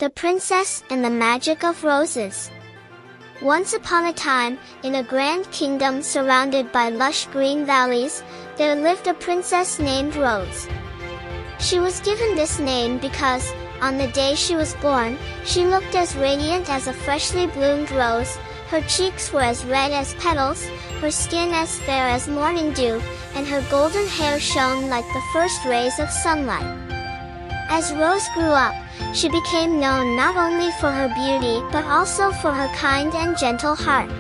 The Princess and the Magic of Roses. Once upon a time, in a grand kingdom surrounded by lush green valleys, there lived a princess named Rose. She was given this name because, on the day she was born, she looked as radiant as a freshly bloomed rose, her cheeks were as red as petals, her skin as fair as morning dew, and her golden hair shone like the first rays of sunlight. As Rose grew up, she became known not only for her beauty but also for her kind and gentle heart.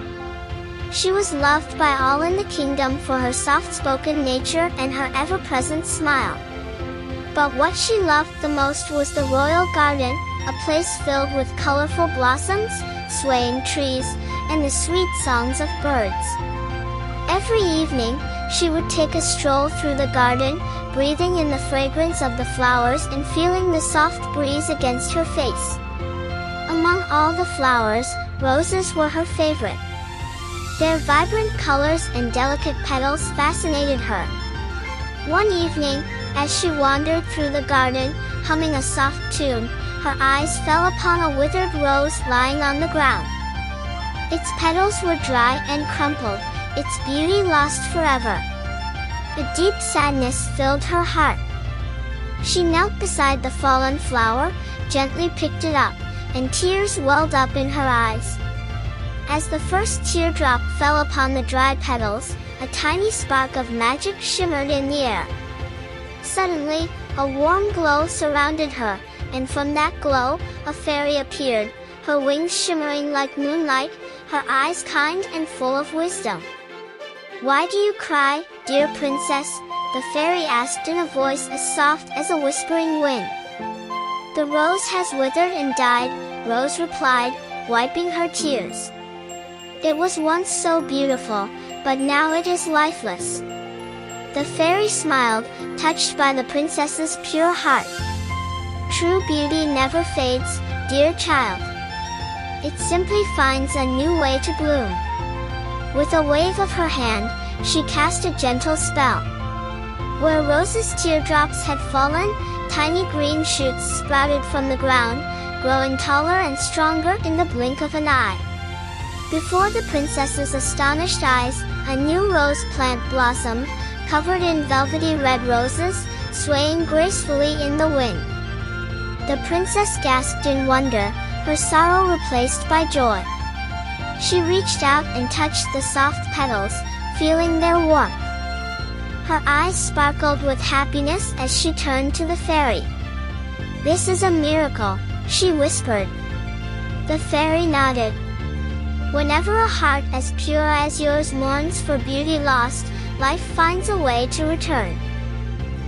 She was loved by all in the kingdom for her soft-spoken nature and her ever-present smile. But what she loved the most was the royal garden, a place filled with colorful blossoms, swaying trees, and the sweet songs of birds. Every evening, she would take a stroll through the garden, breathing in the fragrance of the flowers and feeling the soft breeze against her face. Among all the flowers, roses were her favorite. Their vibrant colors and delicate petals fascinated her. One evening, as she wandered through the garden, humming a soft tune, her eyes fell upon a withered rose lying on the ground. Its petals were dry and crumpled, its beauty lost forever. A deep sadness filled her heart. She knelt beside the fallen flower, gently picked it up, and tears welled up in her eyes. As the first teardrop fell upon the dry petals, a tiny spark of magic shimmered in the air. Suddenly, a warm glow surrounded her, and from that glow, a fairy appeared, her wings shimmering like moonlight, her eyes kind and full of wisdom. "Why do you cry, dear princess?" the fairy asked in a voice as soft as a whispering wind. "The rose has withered and died," Rose replied, wiping her tears. "It was once so beautiful, but now it is lifeless." The fairy smiled, touched by the princess's pure heart. "True beauty never fades, dear child. It simply finds a new way to bloom." With a wave of her hand, she cast a gentle spell. Where Rose's teardrops had fallen, tiny green shoots sprouted from the ground, growing taller and stronger in the blink of an eye. Before the princess's astonished eyes, a new rose plant blossomed, covered in velvety red roses, swaying gracefully in the wind. The princess gasped in wonder, her sorrow replaced by joy. She reached out and touched the soft petals, feeling their warmth. Her eyes sparkled with happiness as she turned to the fairy. "This is a miracle," she whispered. The fairy nodded. "Whenever a heart as pure as yours mourns for beauty lost, life finds a way to return.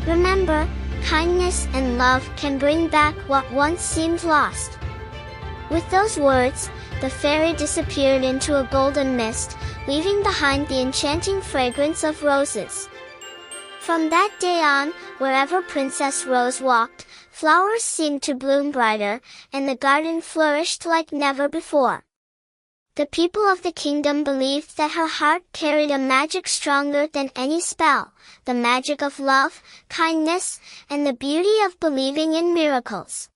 Remember, kindness and love can bring back what once seemed lost." With those words, the fairy disappeared into a golden mist, leaving behind the enchanting fragrance of roses. From that day on, wherever Princess Rose walked, flowers seemed to bloom brighter, and the garden flourished like never before. The people of the kingdom believed that her heart carried a magic stronger than any spell, the magic of love, kindness, and the beauty of believing in miracles.